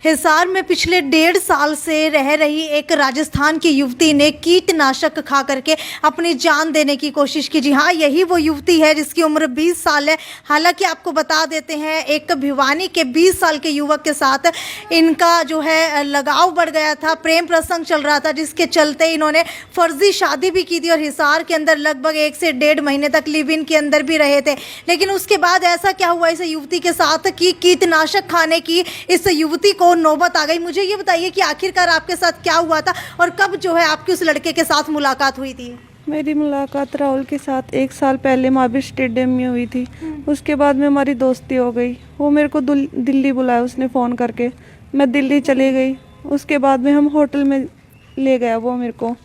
हिसार में पिछले 1.5 साल से रह रही एक राजस्थान की युवती ने कीटनाशक खा करके अपनी जान देने की कोशिश की। जी हाँ, यही वो युवती है जिसकी उम्र 20 साल है। हालांकि आपको बता देते हैं, एक भिवानी के 20 साल के युवक के साथ इनका जो है लगाव बढ़ गया था, प्रेम प्रसंग चल रहा था, जिसके चलते इन्होंने फर्जी शादी भी की थी और हिसार के अंदर लगभग 1 से 1.5 महीने तक लिव इन के अंदर भी रहे थे। लेकिन उसके बाद ऐसा क्या हुआ इस युवती के साथ कि कीटनाशक खाने की इस युवती को नौबत आ गई। मुझे ये बताइए कि आखिरकार आपके साथ क्या हुआ था और कब जो है आपकी उस लड़के के साथ मुलाकात हुई थी? मेरी मुलाकात राहुल के साथ 1 साल पहले महावीर स्टेडियम में हुई थी। उसके बाद में हमारी दोस्ती हो गई। वो मेरे को दिल्ली बुलाया उसने फ़ोन करके, मैं दिल्ली चली गई। उसके बाद में हम होटल में ले गया वो मेरे को।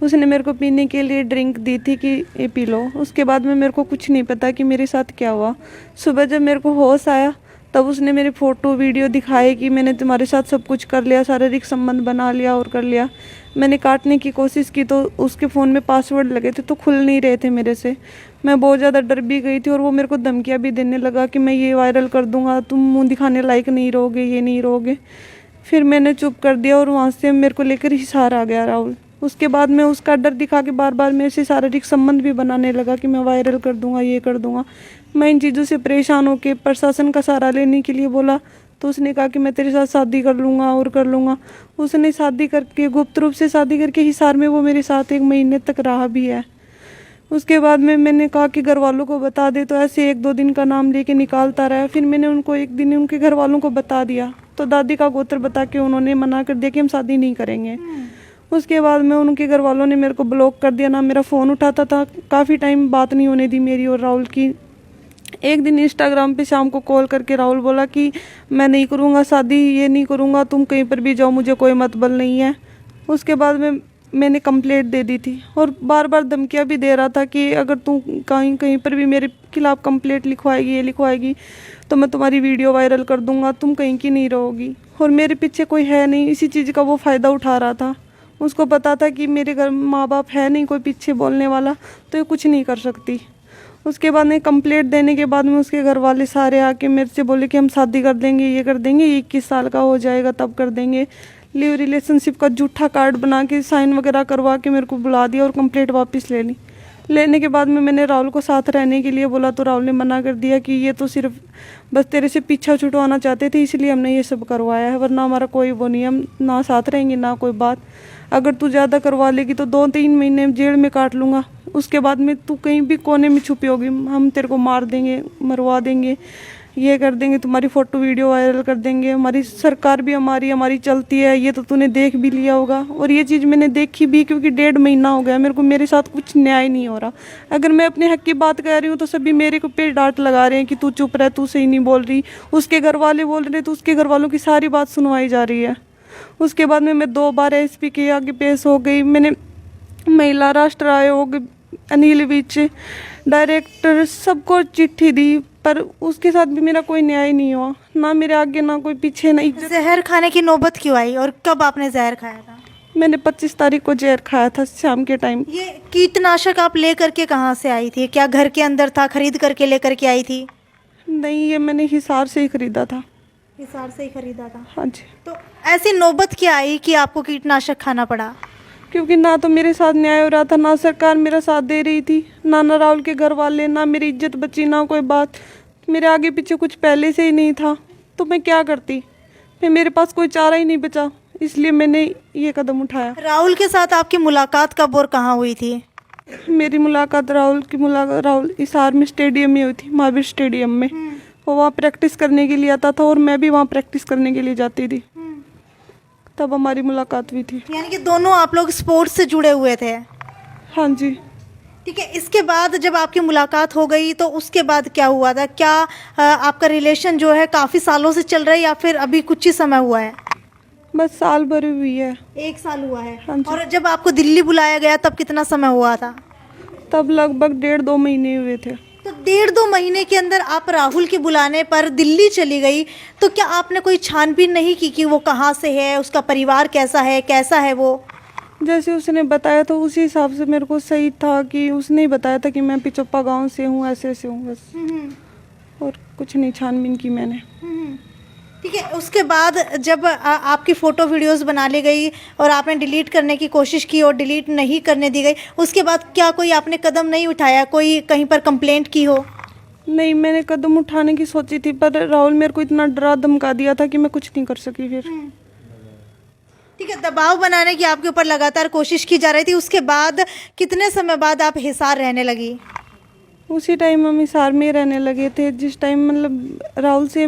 उसने मेरे को पीने के लिए ड्रिंक दी थी कि ये पी लो। उसके बाद में मेरे को कुछ नहीं पता कि मेरे साथ क्या हुआ। सुबह जब मेरे को होश आया तब उसने मेरे फ़ोटो वीडियो दिखाए कि मैंने तुम्हारे साथ सब कुछ कर लिया, शारीरिक संबंध बना लिया और कर लिया। मैंने काटने की कोशिश की तो उसके फ़ोन में पासवर्ड लगे थे तो खुल नहीं रहे थे मेरे से। मैं बहुत ज़्यादा डर भी गई थी और वो मेरे को धमकियाँ भी देने लगा कि मैं ये वायरल कर दूँगा, तुम मुँह दिखाने लायक नहीं रहोगे, ये नहीं रहोगे। फिर मैंने चुप कर दिया और वहाँ से मेरे को लेकर हिसार आ गया राहुल। उसके बाद मैं उसका डर दिखा के बार बार मेरे से शारीरिक संबंध भी बनाने लगा कि मैं वायरल कर दूंगा, ये कर दूंगा। मैं इन चीज़ों से परेशान होकर प्रशासन का सहारा लेने के लिए बोला तो उसने कहा कि मैं तेरे साथ शादी कर लूँगा और कर लूँगा। उसने शादी करके, गुप्त रूप से शादी करके हिसार में वो मेरे साथ 1 महीने तक रहा भी है। उसके बाद में मैंने कहा कि घर वालों को बता दे, तो ऐसे 1-2 दिन का नाम लेके निकालता रहा। फिर मैंने उनको एक दिन उनके घर वालों को बता दिया तो दादी का गोत्र बता के उन्होंने मना कर दिया कि हम शादी नहीं करेंगे। उसके बाद में उनके घर वालों ने मेरे को ब्लॉक कर दिया, ना मेरा फ़ोन उठाता था। काफ़ी टाइम बात नहीं होने दी मेरी और राहुल की। एक दिन इंस्टाग्राम पे शाम को कॉल करके राहुल बोला कि मैं नहीं करूँगा शादी, ये नहीं करूँगा, तुम कहीं पर भी जाओ, मुझे कोई मतलब नहीं है। उसके बाद में मैंने कंप्लेंट दे दी थी और बार बार धमकियाँ भी दे रहा था कि अगर तू कहीं पर भी मेरे खिलाफ़ कंप्लेंट लिखवाएगी, ये लिखवाएगी तो मैं तुम्हारी वीडियो वायरल कर दूँगा, तुम कहीं की नहीं रहोगी। और मेरे पीछे कोई है नहीं, इसी चीज़ का वो फ़ायदा उठा रहा था। उसको पता था कि मेरे घर माँ बाप है नहीं कोई पीछे बोलने वाला, तो ये कुछ नहीं कर सकती। उसके बाद में कंप्लेंट देने के बाद में उसके घर वाले सारे आके मेरे से बोले कि हम शादी कर देंगे, ये कर देंगे, 21 साल का हो जाएगा तब कर देंगे। लिव रिलेशनशिप का झूठा कार्ड बना के साइन वगैरह करवा के मेरे को बुला दिया और कंप्लेंट वापस ले ली। लेने के बाद में मैंने राहुल को साथ रहने के लिए बोला तो राहुल ने मना कर दिया कि ये तो सिर्फ बस तेरे से पीछा छुटवाना चाहते थे, इसलिए हमने ये सब करवाया है, वरना हमारा कोई वो नहीं, हम ना साथ रहेंगे ना कोई बात। अगर तू ज़्यादा करवा लेगी तो 2-3 महीने जेल में काट लूँगा। उसके बाद में तू कहीं भी कोने में छुपी होगी, हम तेरे को मार देंगे, मरवा देंगे, ये कर देंगे, तुम्हारी फ़ोटो वीडियो वायरल कर देंगे। हमारी सरकार भी हमारी चलती है, ये तो तूने देख भी लिया होगा। और ये चीज़ मैंने देखी भी, क्योंकि 1.5 महीना हो गया मेरे को, मेरे साथ कुछ न्याय नहीं हो रहा। अगर मैं अपने हक की बात कर रही हूँ तो सभी मेरे को पे डांट लगा रहे हैं कि तू चुप रह, तू सही नहीं बोल रही। उसके घर वाले बोल रहे तो उसके घर वालों की सारी बात सुनवाई जा रही है। उसके बाद में मैं 2 बार एसपी के आगे पेश हो गई। मैंने महिला राष्ट्र आयोग, अनिल विज, डायरेक्टर सबको चिट्ठी दी, पर उसके साथ भी मेरा कोई न्याय नहीं हुआ, ना मेरे आगे ना कोई पीछे। नहीं, जहर खाने की नौबत क्यों आई और कब आपने जहर खाया था? मैंने 25 तारीख को जहर खाया था शाम के टाइम। ये कीटनाशक आप लेकर के कहाँ से आई थी? क्या घर के अंदर था, खरीद करके लेकर के आई थी? नहीं, ये मैंने हिसार से ही खरीदा था। हिसार से ही खरीदा था? हाँ जी। तो ऐसी नौबत क्या आई कि आपको कीटनाशक खाना पड़ा? क्योंकि ना तो मेरे साथ न्याय हो रहा था, ना सरकार मेरा साथ दे रही थी, ना राहुल के घर वाले, ना मेरी इज्जत बची, ना कोई बात। मेरे आगे पीछे कुछ पहले से ही नहीं था, तो मैं क्या करती? फिर मेरे पास कोई चारा ही नहीं बचा, इसलिए मैंने ये कदम उठाया। राहुल के साथ आपकी मुलाकात कब और कहाँ हुई थी? मेरी मुलाकात राहुल हिसार में स्टेडियम में हुई थी, महावीर स्टेडियम में। वो वहाँ प्रैक्टिस करने के लिए आता था और मैं भी वहाँ प्रैक्टिस करने के लिए जाती थी, तब हमारी मुलाकात हुई थी। यानी कि दोनों आप लोग स्पोर्ट्स से जुड़े हुए थे? हाँ जी। ठीक है। इसके बाद जब आपकी मुलाकात हो गई तो उसके बाद क्या हुआ था? क्या आपका रिलेशन जो है काफ़ी सालों से चल रहा है या फिर अभी कुछ ही समय हुआ है? बस साल भर हुई है। 1 साल हुआ है। हाँ जी। और जब आपको दिल्ली बुलाया गया तब कितना समय हुआ था? तब लगभग 1.5-2 महीने हुए थे। तो 1.5-2 महीने के अंदर आप राहुल के बुलाने पर दिल्ली चली गई, तो क्या आपने कोई छानबीन नहीं की कि वो कहाँ से है, उसका परिवार कैसा है, कैसा है वो? जैसे उसने बताया तो उसी हिसाब से मेरे को सही था कि उसने ही बताया था कि मैं पिचोप्पा गांव से हूँ, ऐसे हूँ बस, और कुछ नहीं छानबीन की मैंने। ठीक है, उसके बाद जब आपकी फ़ोटो वीडियोस बना ली गई और आपने डिलीट करने की कोशिश की और डिलीट नहीं करने दी गई, उसके बाद क्या कोई आपने कदम नहीं उठाया, कोई कहीं पर कंप्लेंट की हो? नहीं, मैंने कदम उठाने की सोची थी, पर राहुल मेरे को इतना डरा धमका दिया था कि मैं कुछ नहीं कर सकी फिर। ठीक है, दबाव बनाने की आपके ऊपर लगातार कोशिश की जा रही थी। उसके बाद कितने समय बाद आप हिसार रहने लगी? उसी टाइम हम हिसार में रहने लगे थे, जिस टाइम मतलब राहुल से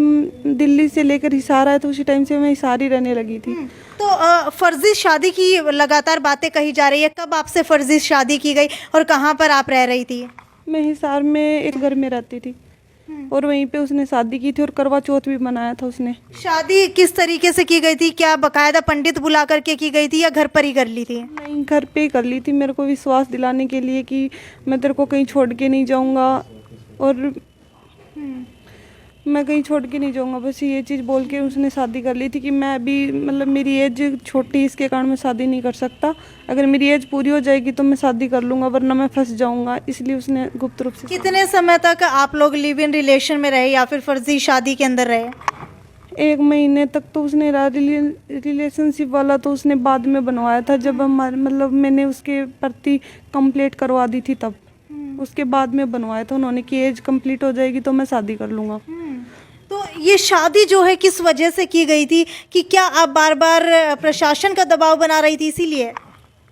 दिल्ली से लेकर हिसार आया, तो उसी टाइम से मैं हिसार ही रहने लगी थी। तो फर्जी शादी की लगातार बातें कही जा रही है, कब आपसे फर्जी शादी की गई और कहाँ पर आप रह रही थी? मैं हिसार में एक घर में रहती थी और वहीं पे उसने शादी की थी और करवा चौथ भी मनाया था उसने। शादी किस तरीके से की गई थी? क्या बकायदा पंडित बुला करके की गई थी या घर पर ही कर ली थी? नहीं, घर पे ही कर ली थी, मेरे को विश्वास दिलाने के लिए कि मैं तेरे को कहीं छोड़ के नहीं जाऊंगा और मैं कहीं छोड़ के नहीं जाऊंगा, बस ये चीज़ बोल के उसने शादी कर ली थी कि मैं अभी मतलब मेरी एज छोटी, इसके कारण मैं शादी नहीं कर सकता। अगर मेरी एज पूरी हो जाएगी तो मैं शादी कर लूँगा, वरना मैं फंस जाऊँगा, इसलिए उसने गुप्त रूप से। कितने समय तक आप लोग लिव इन रिलेशन में रहे या फिर फर्जी शादी के अंदर रहे? 1 महीने तक तो उसने रिलेशनशिप वाला तो उसने बाद में बनवाया था, जब हमारे मतलब मैंने उसके प्रति कंप्लेंट करवा दी थी, तब उसके बाद में बनवाया था उन्होंने कि एज कंप्लीट हो जाएगी तो मैं शादी कर लूँगा। तो ये शादी जो है किस वजह से की गई थी? कि क्या आप बार बार प्रशासन का दबाव बना रही थी इसीलिए?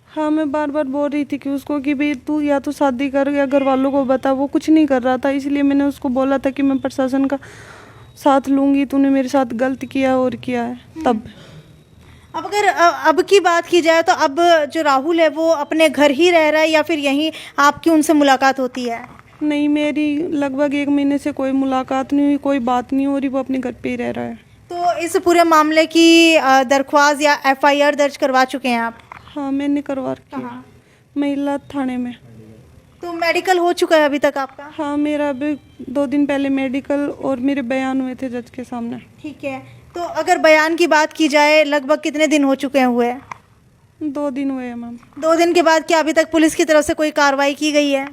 हाँ, मैं बार बार बोल रही थी कि उसको कि भाई तू या तो शादी कर या घर वालों को बता। वो कुछ नहीं कर रहा था, इसलिए मैंने उसको बोला था कि मैं प्रशासन का साथ लूँगी, तूने मेरे साथ गलत किया और किया है तब। अब अगर अब की बात की जाए तो अब जो राहुल है वो अपने घर ही रह रहा है या फिर यहीं आपकी उनसे मुलाकात होती है? नहीं, मेरी लगभग 1 महीने से कोई मुलाकात नहीं हुई, कोई बात नहीं हो रही, वो अपने घर पे ही रह रहा है। तो इस पूरे मामले की दरख्वास्त या एफआईआर दर्ज करवा चुके हैं आप? हाँ, मैंने करवा रखी है, महिला थाने में। तो मेडिकल हो चुका है अभी तक आपका? हाँ, मेरा अभी 2 दिन पहले मेडिकल और मेरे बयान हुए थे जज के सामने। ठीक है, तो अगर बयान की बात की जाए लगभग कितने दिन हो चुके हैं हुए? 2 दिन हुए हैं मैम। 2 दिन के बाद क्या अभी तक पुलिस की तरफ से कोई कार्रवाई की गई है?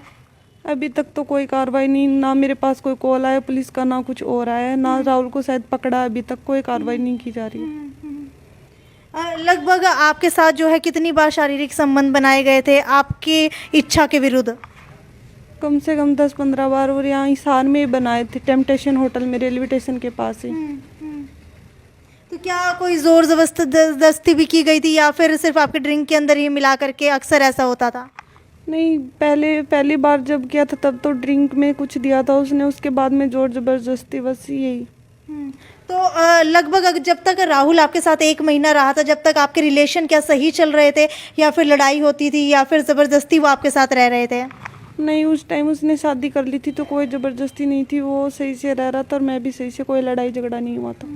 अभी तक तो कोई कार्रवाई नहीं, ना मेरे पास कोई कॉल आया पुलिस का, ना कुछ और आया है, ना राहुल को शायद पकड़ा, अभी तक कोई कार्रवाई नहीं की जा रही है। लगभग आपके साथ जो है कितनी बार शारीरिक संबंध बनाए गए थे आपकी इच्छा के विरुद्ध? कम से कम 10-15 बार, और यहाँ हिसार में ही बनाए थे, टेम्पटेशन होटल में, रेलवे स्टेशन के पास ही। तो क्या कोई जोर जबरदस्ती भी की गई थी या फिर सिर्फ आपके ड्रिंक के अंदर ही मिला करके अक्सर ऐसा होता था? नहीं, पहली बार जब किया था तब तो ड्रिंक में कुछ दिया था उसने, उसके बाद में जोर जबरदस्ती, बस यही। तो लगभग जब तक राहुल आपके साथ 1 महीना रहा था, जब तक आपके रिलेशन क्या सही चल रहे थे या फिर लड़ाई होती थी या फिर ज़बरदस्ती वो आपके साथ रह रहे थे? नहीं, उस टाइम उसने शादी कर ली थी तो कोई ज़बरदस्ती नहीं थी, वो सही से रह रहा था और मैं भी सही से, कोई लड़ाई झगड़ा नहीं हुआ था।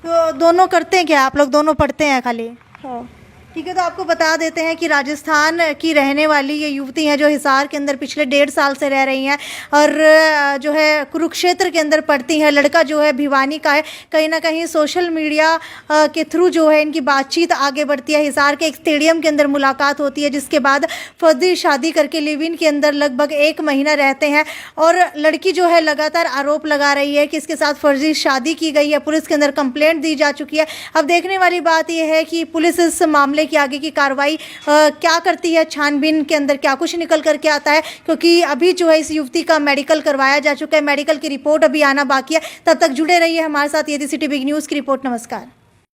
तो दोनों करते हैं क्या आप लोग? दोनों पढ़ते हैं खाली? हाँ। ठीक है, तो आपको बता देते हैं कि राजस्थान की रहने वाली ये युवती हैं जो हिसार के अंदर पिछले 1.5 साल से रह रही हैं और जो है कुरुक्षेत्र के अंदर पढ़ती हैं। लड़का जो है भिवानी का है। कहीं ना कहीं सोशल मीडिया के थ्रू जो है इनकी बातचीत आगे बढ़ती है। हिसार के एक स्टेडियम के अंदर मुलाकात होती है, जिसके बाद फर्जी शादी करके लिव इन के अंदर लगभग 1 महीना रहते हैं और लड़की जो है लगातार आरोप लगा रही है कि इसके साथ फर्जी शादी की गई है। पुलिस के अंदर कंप्लेंट दी जा चुकी है। अब देखने वाली बात यह है कि पुलिस इस मामले की आगे की कार्रवाई क्या करती है, छानबीन के अंदर क्या कुछ निकल करके आता है, क्योंकि अभी जो है इस युवती का मेडिकल करवाया जा चुका है। मेडिकल की रिपोर्ट अभी आना बाकी है। तब तक जुड़े रहिए हमारे साथ। ये थी सिटी बिग न्यूज़ की रिपोर्ट। नमस्कार।